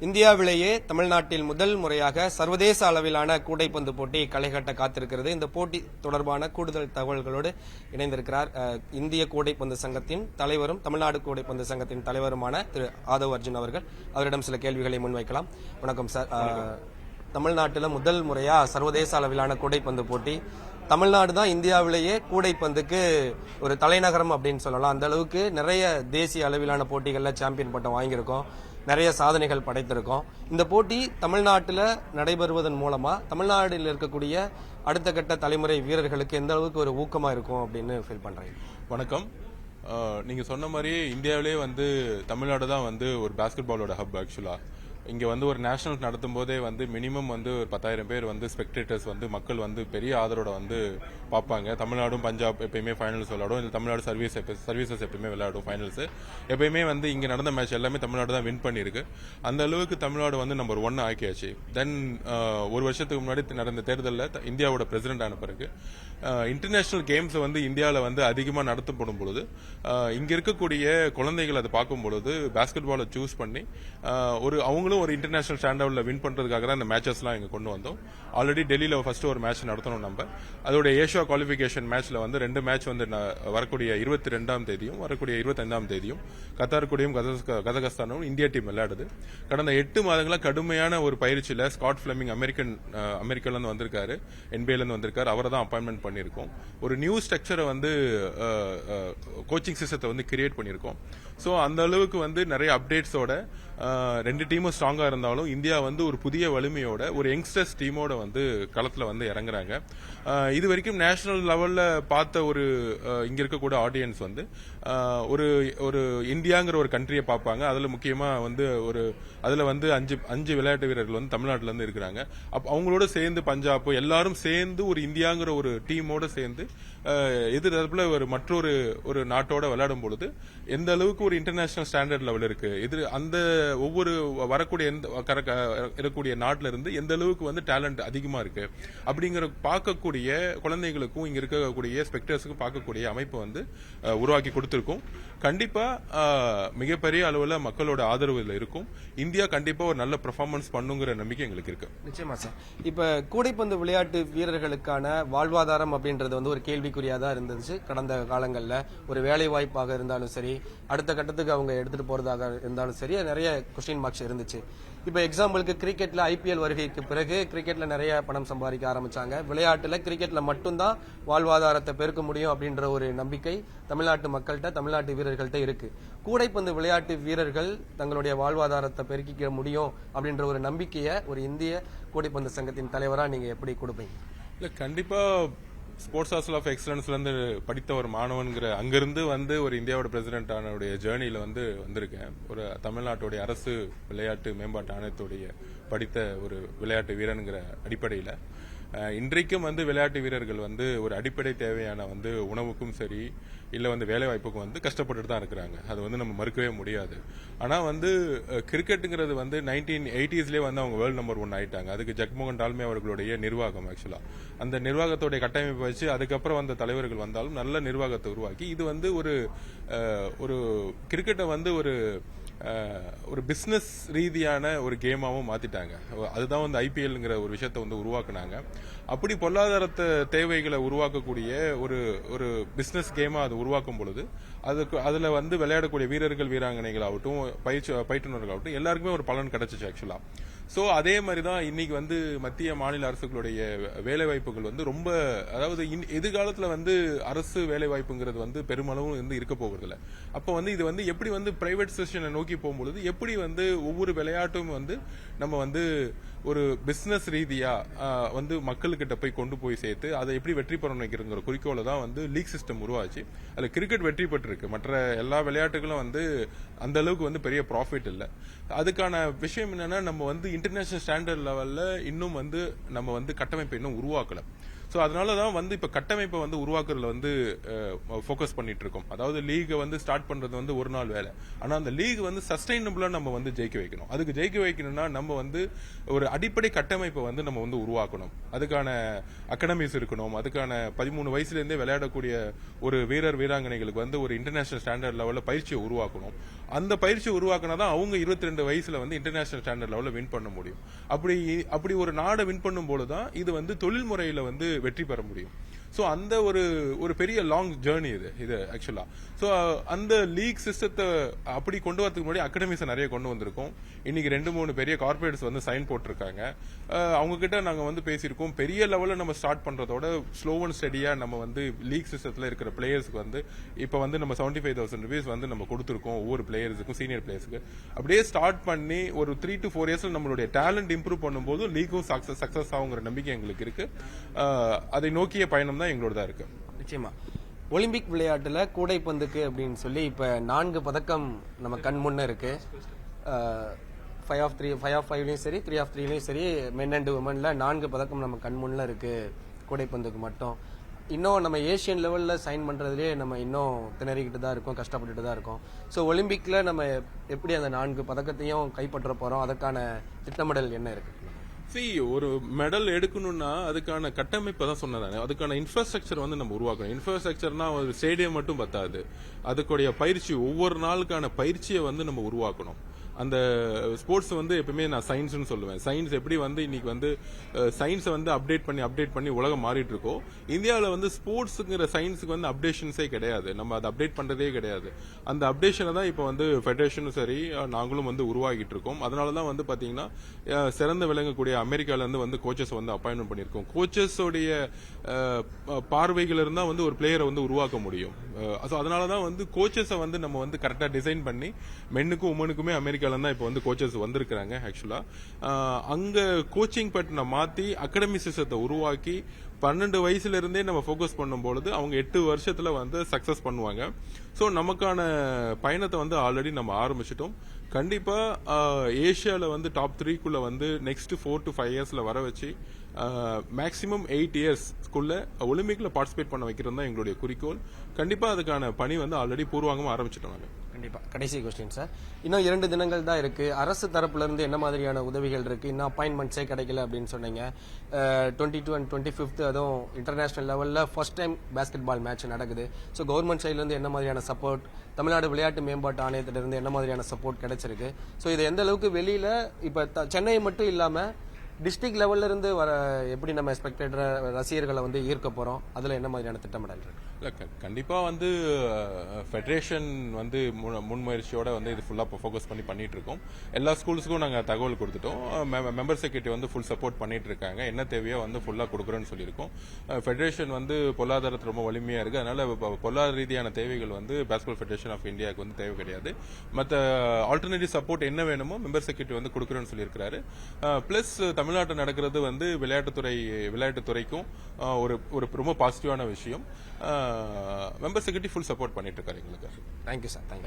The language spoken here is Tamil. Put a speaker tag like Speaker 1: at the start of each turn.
Speaker 1: இந்தியாவிலேயே தமிழ்நாட்டில் முதல் முறையாக சர்வதேச அளவிலான கூடைப்பந்து போட்டி களைகட்ட காத்திருக்கிறது. இந்த போட்டி தொடர்பான கூடுதல் தகவல்களோடு இணைந்திருக்கிறார் இந்திய கூடைப்பந்து சங்கத்தின் தலைவரும் தமிழ்நாடு கூடைப்பந்து சங்கத்தின் தலைவருமான திரு ஆதவ் அர்ஜுன் அவர்கள். அவரிடம் சில கேள்விகளை முன்வைக்கலாம். வணக்கம் சார். தமிழ்நாட்டில் முதல் முறையா சர்வதேச அளவிலான கூடைப்பந்து போட்டி. தமிழ்நாடு தான் இந்தியாவிலேயே கூடைப்பந்துக்கு ஒரு தலைநகரம் அப்படின்னு சொல்லலாம். அந்த அளவுக்கு நிறைய தேசிய அளவிலான போட்டிகள்ல சாம்பியன் பட்டம் வாங்கியிருக்கோம், நிறைய சாதனைகள் படைத்திருக்கோம். இந்த போட்டி தமிழ்நாட்டில் நடைபெறுவதன் மூலமா தமிழ்நாட்டில் இருக்கக்கூடிய அடுத்த கட்ட தலைமுறை வீரர்களுக்கு எந்த அளவுக்கு ஒரு ஊக்கமா இருக்கும் அப்படின்னு ஃபீல் பண்றீங்க?
Speaker 2: வணக்கம். நீங்க சொன்ன மாதிரி இந்தியாவிலே தமிழ்நாடு தான் ஒரு பாஸ்கெட் பாலோட ஹப். ஆக்சுவலா இங்க ஒரு நேஷனல் நடத்தும் போதே மினிமம் ஒரு 10,000 பேர் ஸ்பெக்டேட்டர்ஸ் மக்கள் பெரிய ஆதரோட பார்ப்பாங்க. தமிழ்நாடும் பஞ்சாப் எப்பயுமே ஃபைனல்ஸ் விளையாடும், இல்லை தமிழ்நாடு சர்வீசஸ் எப்பயுமே விளையாடும் ஃபைனல்ஸ். எப்பயுமே இங்க நடந்த மேட்ச் எல்லாமே தமிழ்நாடு தான் வின் பண்ணிருக்கு. அந்த அளவுக்கு தமிழ்நாடு நம்பர் 1 ஆக்கியாச்சு. தென் ஒரு வருஷத்துக்கு முன்னாடி நடந்த தேர்தலில் இந்தியாவோட பிரசிடென்ட் ஆன பிறகு இன்டர்நேஷனல் கேம்ஸ் இந்தியாவில் அதிகமாக நடத்தப்படும் பொழுது இங்க இருக்கக்கூடிய குழந்தைகள் அதை பார்க்கும் பொழுது பாஸ்கெட் பாலை சூஸ் பண்ணி அவங்களும் ஒரு இன்டர்நேஷனல் ஸ்டாண்டர்ட்ல வின் பண்றதுக்காக தான் இந்த மேட்சஸ்லாம் இங்க கொண்டு வந்தோம். ஆல்ரெடி டெல்லியில ஃபர்ஸ்ட் ஒரு மேட்ச் நடத்தணும். நம்ம அதோட ஏஷியா குவாலிஃபிகேஷன் மேட்ச்ல 2 மேட்ச் வரக்கூடிய 22ஆம் தேதியும் வரக்கூடிய 25ஆம் தேதியும் கத்தார் கூடயும் கஜகஸ்தானும் இந்தியா டீம் விளையாடுது. கடந்த 8 மாதங்களா கடுமையான ஒரு பயிற்சியில ஸ்காட் பிளெமிங் அமெரிக்கால இருந்து வந்திருக்காரு, என்பிஏல இருந்து வந்திருக்காரு. அவரை தான் அப்பாயின்மெண்ட் பண்ணியிருக்கோம். ஒரு நியூ ஸ்ட்ரக்சரை கோச்சிங் சிஸ்டத்தை கிரியேட் பண்ணியிருக்கோம். ஸோ அந்த அளவுக்கு நிறைய அப்டேட்ஸோட 2 டீமும் ஸ்ட்ராங்கா இருந்தாலும் இந்தியா ஒரு புதிய வலிமையோட ஒரு யங்ஸ்டர்ஸ் டீமோட களத்துல இறங்குறாங்க. இது வரைக்கும் நேஷனல் லெவல்ல பார்த்த ஒரு இங்க இருக்கக்கூடிய ஆடியன்ஸ் ஒரு இந்தியாங்கிற ஒரு கண்ட்ரியை பார்ப்பாங்க. அதுல முக்கியமா அதுல 5 விளையாட்டு வீரர்கள் தமிழ்நாட்டுல இருந்து இருக்கிறாங்க. அவங்களோட சேர்ந்து பஞ்சாப் எல்லாரும் சேர்ந்து ஒரு இந்தியாங்கிற ஒரு டீமோட சேர்ந்து எதிர்ப்புல மற்றொரு நாட்டோட விளையாடும் பொழுது எந்த அளவுக்கு ஒரு இன்டர்நேஷனல் ஸ்டாண்டர்ட் லெவல் இருக்கு, அந்த ஒவ்வொரு வரக்கூடிய இருக்கக்கூடிய நாட்டில இருந்து எந்த அளவுக்கு டேலண்ட் அதிகமா இருக்கு அப்படிங்கிற பார்க்கக்கூடிய குழந்தைகளுக்கும் இங்க இருக்கக்கூடிய ஸ்பெக்டர்ஸுக்கும் பார்க்கக்கூடிய அமைப்பு உருவாக்கி கொடுத்திருக்கும். கண்டிப்பா மிகப்பெரிய அளவுல மக்களோட ஆதரவு இதுல இருக்கும். இந்தியா கண்டிப்பா ஒரு நல்ல பெர்ஃபார்மன்ஸ் பண்ணுங்கிற நம்பிக்கை எங்களுக்கு இருக்கு.
Speaker 1: நிச்சயமா சார். இப்ப கூடைப்பந்து விளையாட்டு வீரர்களுக்கான வாழ்வாதாரம் அப்படின்றது ஒரு கேள்விக்குறியாதான் இருந்துச்சு கடந்த காலங்கள்ல. ஒரு வேலை வாய்ப்பாக இருந்தாலும் சரி, அடுத்த கட்டத்துக்கு அவங்க எடுத்துட்டு போறதாக இருந்தாலும் சரி, நிறைய கொஸ்டின் மார்க்ஸ் இருந்துச்சு. இப்ப எக்ஸாம்பிளுக்கு கிரிக்கெட்ல IPL வருகைக்கு பிறகு கிரிக்கெட்ல நிறைய பணம் சம்பாதிக்க ஆரம்பிச்சாங்க. விளையாட்டுல கிரிக்கெட்ல மட்டும்தான் வாழ்வாதாரத்தை பெருக்க முடியும் அப்படின்ற ஒரு நம்பிக்கை தமிழ்நாட்டு மக்கள்கிட்ட, தமிழ்நாட்டு வீரர்கள்ட்ட இருக்கு. கூடைப்பந்து விளையாட்டு வீரர்கள் தங்களுடைய வாழ்வாதாரத்தை பெருக்கிக்க முடியும் அப்படின்ற ஒரு நம்பிக்கையை ஒரு இந்திய கூடைப்பந்து சங்கத்தின் தலைவரா நீங்க எப்படி கொடுப்பீங்க?
Speaker 2: இல்ல, கண்டிப்பா ஸ்போர்ட்ஸ் ஹாஸ்டல் ஆஃப் எக்ஸலன்ஸ்ல இருந்து படித்த ஒரு மாணவன்கிற அங்கிருந்து ஒரு இந்தியாவோட பிரசிடென்ட் ஆனவுடைய ஜேர்னில வந்திருக்கேன். ஒரு தமிழ்நாட்டுடைய அரசு விளையாட்டு மேம்பாட்டு ஆணையத்துடைய படித்த ஒரு விளையாட்டு வீரனுங்கிற அடிப்படையில இன்றைக்கும் விளையாட்டு வீரர்கள் ஒரு அடிப்படை தேவையான உணவுக்கும் சரி, இல்ல வேலை வாய்ப்புக்கும் கஷ்டப்பட்டுட்டு தான் இருக்கிறாங்க. அது நம்ம மறுக்கவே முடியாது. ஆனா கிரிக்கெட்டுங்கிறது 1980ஸ்லயே அவங்க வேர்ல்டு நம்பர் 1 ஆயிட்டாங்க. அதுக்கு ஜக்மோகன் டால்மே அவர்களுடைய நிர்வாகம், ஆக்சுவலா அந்த நிர்வாகத்தோட கட்டமைப்பு வச்சு அதுக்கப்புறம் வந்த தலைவர்கள் வந்தாலும் நல்ல நிர்வாகத்தை உருவாக்கி இது ஒரு கிரிக்கெட்டை ஒரு பிசினஸ் ரீதியான ஒரு கேமாவும் மாத்திட்டாங்க. அதுதான் IPLங்கிற ஒரு விஷயத்தை உருவாக்குனாங்க. அப்படி பொருளாதாரத்தை தேவைகளை உருவாக்கக்கூடிய ஒரு பிசினஸ் கேமா அது உருவாக்கும் பொழுது அதுல விளையாடக்கூடிய வீரர்கள் வீராங்கனைகளாகட்டும் பயிற்றுநர்களாகட்டும் எல்லாருக்குமே ஒரு பலன் கிடைச்சிச்சு ஆக்சுவலா. சோ அதே மாதிரிதான் இன்னைக்கு மத்திய மாநில அரசுகளுடைய வேலை வாய்ப்புகள் ரொம்ப, அதாவது எதிர்காலத்துல அரசு வேலை வாய்ப்புங்கிறது பெருமளவு இருக்க போகிறது இல்ல. அப்ப இது எப்படி பிரைவேட் செக்ஷனை நோக்கி போகும்பொழுது எப்படி ஒவ்வொரு விளையாட்டும் நம்ம ஒரு பிசினஸ் ரீதியா மக்கள்கிட்ட கொண்டு போய் சேர்த்து அதை எப்படி வெற்றி பெற வைக்கிறங்கிற குறிக்கோளை தான் லீக் சிஸ்டம் உருவாச்சு. அதுல கிரிக்கெட் வெற்றி பெற்றிருக்கு. மற்ற எல்லா விளையாட்டுகளும் அந்த அளவுக்கு பெரிய ப்ராஃபிட் இல்ல. அதுக்கான விஷயம் என்னன்னா, நம்ம இன்டர்நேஷனல் ஸ்டாண்டர்ட் லெவல்ல இன்னும் நம்ம கட்டமைப்பை இன்னும் உருவாக்கல. ஸோ அதனாலதான் வந்து இப்ப கட்டமைப்பை வந்து உருவாக்குறதுல வந்து ஃபோக்கஸ் பண்ணிட்டு இருக்கோம். அதாவது லீகை வந்து ஸ்டார்ட் பண்றது வந்து ஒரு நாள் வேலை. ஆனா அந்த லீக் வந்து சஸ்டைனபிளா நம்ம வந்து ஜெயிக்க வைக்கணும். அதுக்கு ஜெயிக்க வைக்கணும்னா நம்ம வந்து ஒரு அடிப்படை கட்டமைப்பை வந்து நம்ம வந்து உருவாக்கணும். அதுக்கான அகாடமிஸ் இருக்கணும். அதுக்கான 13 வயசுல இருந்தே விளையாடக்கூடிய ஒரு வீரர் வீராங்கனைகளுக்கு வந்து ஒரு இன்டர்நேஷனல் ஸ்டாண்டர்ட் லெவல்ல பயிற்சியை உருவாக்கணும். அந்த பயிற்சியை உருவாக்கினா அவங்க 22 வயசுல வந்து இன்டர்நேஷனல் ஸ்டாண்டர்ட் லெவல்ல வின் பண்ண முடியும். அப்படி ஒரு நாடை வின் பண்ணும் போதுதான் இது வந்து தொழில் முறையில வந்து வெற்றி பெற முடியும். சோ அந்த ஒரு பெரிய லாங் ஜேர்னி இது ஆக்சுவலா. சோ அந்த லீக் சிஸ்டத்தை அப்படி கொண்டு வரதுக்கு முன்னாடி அகாடமிஸ் நிறைய கொண்டு வந்திருக்கோம். இன்னைக்கு 2-3 பெரிய கார்பரேட்ஸ் வந்து சைன் போட்டிருக்காங்க. அவங்க கிட்ட நாங்க வந்து பேசியிருக்கோம். பெரிய லெவல்ல நம்ம ஸ்டார்ட் பண்றதோட ஸ்லோ அண்ட் ஸ்டடியா நம்ம வந்து லீக் சிஸ்டத்துல இருக்கிற பிளேயர்ஸ்க்கு வந்து இப்ப வந்து நம்ம 75,000 rupees வந்து நம்ம கொடுத்திருக்கோம் ஒவ்வொரு பிளேயர்ஸுக்கும், சீனியர் பிளேயர்ஸ்க்கு. அப்படியே ஸ்டார்ட் பண்ணி ஒரு 3 to 4 இயர்ஸ்ல நம்மளுடைய டேலண்ட் இம்ப்ரூவ் பண்ணும்போது லீக்கும் சக்சஸ் ஆகுங்கிற நம்பிக்கை எங்களுக்கு இருக்கு. அதை நோக்கிய பயணம் தான் எங்களோட தான் இருக்கு.
Speaker 1: நிச்சயமா ஒலிம்பிக் விளையாட்டுல கூடைப்பந்துக்கு அப்படின்னு சொல்லி இப்ப 4 பதக்கம் நம்ம கண் முன்ன இருக்கு. 5x5 சரி, 3x3 சரி, மென் அண்ட் உமன்ல 4 பதக்கம் நம்ம கண் முன்ன இருக்கு கூடைப்பந்துக்கு மட்டும். இன்னும் நம்ம ஏசியன் லெவல்ல சைன் பண்றதுலயே நம்ம இன்னும் திணறிக்கிட்டு தான் இருக்கோம், கஷ்டப்பட்டுட்டு தான் இருக்கோம். ஸோ ஒலிம்பிக்ல நம்ம எப்படி அந்த 4 பதக்கத்தையும் கைப்பற்ற போறோம், அதுக்கான திட்டமிடல் என்ன இருக்கு?
Speaker 2: ஒரு மெடல் எடுக்கணும்னா அதுக்கான கட்டமைப்பை தான் சொன்னதானே, அதுக்கான இன்ஃப்ராஸ்ட்ரக்சர் வந்து நம்ம உருவாக்கணும். இன்ஃப்ராஸ்ட்ரக்சர்னா ஒரு ஸ்டேடியம் மட்டும் பத்தாது. அதுக்குடைய பயிற்சி, ஒவ்வொரு நாளுக்கான பயிற்சியை வந்து நம்ம உருவாக்கணும். அந்த ஸ்போர்ட்ஸ் வந்து எப்பவுமே நான் சயின்ஸ்னு சொல்லுவேன். சயின்ஸ் எப்படி வந்து இன்னைக்கு வந்து சயின்ஸை வந்து அப்டேட் பண்ணி உலகம் மாறிட்டு இருக்கோ, இந்தியாவில் வந்து ஸ்போர்ட்ஸுங்கிற சயின்ஸுக்கு வந்து அப்டேஷன்ஸே கிடையாது. நம்ம அதை அப்டேட் பண்றதே கிடையாது. அந்த அப்டேஷனை தான் இப்போ வந்து ஃபெடரேஷனும் சரி நாங்களும் வந்து உருவாக்கிட்டு இருக்கோம். அதனாலதான் வந்து பாத்தீங்கன்னா சிறந்து விளங்கக்கூடிய அமெரிக்கால இருந்து வந்து கோச்சஸ் வந்து அப்பாயின்மெண்ட் பண்ணிருக்கோம். கோச்சஸோடைய பார்வைகள் இருந்தா வந்து ஒரு பிளேயரை வந்து உருவாக்க முடியும். அதனாலதான் வந்து கோச்சஸை வந்து நம்ம வந்து கரெக்டா டிசைன் பண்ணி மென்னுக்கும் உமனுக்குமே அமெரிக்கா தான் இப்ப வந்து கோச்சஸ் வந்திருக்காங்க. ஆக்சுவலா அங்க கோச்சிங் பேட்டர்னை மாத்தி அகாடமி சிஸ்டத்தை உருவாக்கி 12 வயசுல இருந்தே நம்ம போக்கஸ் பண்ணும்பொழுது அவங்க 8 வருஷத்துல வந்து சக்சஸ் பண்ணுவாங்க. சோ நமக்கான பயணத்தை வந்து ஆல்ரெடி நம்ம ஆரம்பிச்சிட்டோம். கண்டிப்பா ஏசியால வந்து டாப் 3க்குள்ள வந்து நெக்ஸ்ட் 4 to 5 இயர்ஸ்ல வர வச்சு மேக்சிமம் 8 இயர்ஸ்க்குள்ள ஒலிம்பிக்ல பார்ட்டிசிபேட் பண்ண வைக்கிறது தான் எங்களுடைய குறிக்கோள். கண்டிப்பா அதுக்கான பணி வந்து ஆல்ரெடி பூர்வாங்கமா ஆரம்பிச்சிட்டோம்.
Speaker 1: கண்டிப்பா. கடைசி கொஸ்டின் சார், இன்னும் 2 தினங்கள் தான் இருக்கு. அரசு தரப்புல இருந்து என்ன மாதிரியான உதவிகள் இருக்கு? இன்னும் அப்பாயின்மெண்ட்ஸே கிடைக்கல அப்படின்னு சொன்னீங்க. 22 and 25 அதுவும் இன்டர்நேஷனல் லெவல்ல first time basketball match நடக்குது. ஸோ கவர்மெண்ட் சைட்ல இருந்து என்ன மாதிரியான சப்போர்ட், தமிழ்நாடு விளையாட்டு மேம்பாட்டு ஆணையத்திலிருந்து என்ன மாதிரியான சப்போர்ட் கிடைச்சிருக்கு? ஸோ இது எந்த அளவுக்கு வெளியில இப்ப சென்னை மட்டும் இல்லாம டிஸ்ட்ரிக்ட் லெவல்ல இருந்து வர எப்படி நம்ம ஸ்பெக்டேட்டர் ரசிகர்களை வந்து ஈர்க்க போறோம், அதுல என்ன மாதிரியான திட்டமிடல் இருக்கு?
Speaker 2: கண்டிப்பா வந்து ஃபெடரேஷன் வந்து முன்முயற்சியோட வந்து இது ஃபுல்லா ஃபோக்கஸ் பண்ணிட்டு இருக்கோம். எல்லா ஸ்கூல்ஸுக்கும் நாங்க தகவல் கொடுத்துட்டோம். மெம்பர் செக்ரட்டரி வந்து ஃபுல் சப்போர்ட் பண்ணிட்டு இருக்காங்க. என்ன தேவையோ வந்து ஃபுல்லா கொடுக்குறோன்னு சொல்லியிருக்கோம். ஃபெடரேஷன் வந்து பொருளாதாரத்தில் ரொம்ப வலிமையா இருக்கு. அதனால பொருளாதார ரீதியான தேவைகள் வந்து பாஸ்கெட்பால் ஃபெடரேஷன் ஆஃப் இந்தியாவுக்கு வந்து தேவை கிடையாது. மற்ற ஆல்டர்னேட்டிவ் சப்போர்ட் என்ன வேணுமோ மெம்பர் செக்ரட்டரி வந்து கொடுக்குறோன்னு சொல்லியிருக்காரு. பிளஸ் தமிழ்நாட்டில் நடக்கிறது வந்து விளையாட்டுத்துறைக்கும் ஒரு ரொம்ப பாசிட்டிவான விஷயம். மெம்பர் செக்ரட்டரி ஃபுல் சப்போர்ட் பண்ணிட்டு இருக்காரு எங்களுக்கு.
Speaker 1: Thank you sir. தேங்க்யூ.